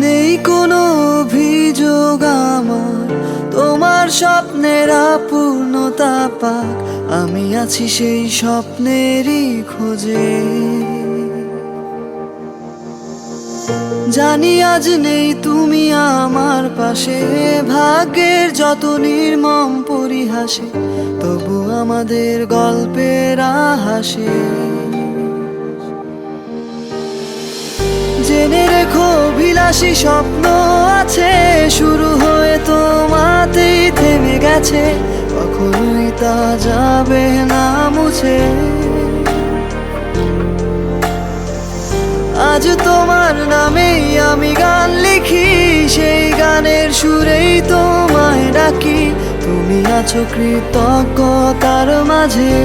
নেই কোনো অভিযোগ আমার, তোমার স্বপ্নের পূর্ণতা পাক, আমি আছি সেই স্বপ্নেরই খোঁজে। জানি আজ নেই তুমি আমার পাশে, ভাগ্যের যত নির্মম পরিহাসে, তবু আমাদের গল্পের হাসে। জেনে রেখো অভিলাষী স্বপ্ন আছে, শুরু হয়ে তোমাতেই থেমে গেছে, কখনোই তা যাবে না মুছে। আজ তোমার নামেই আমি গান লিখি, সেই গানের সুরেই তোমায় ডাকি, তুমি আছো কৃতজ্ঞতার মাঝে।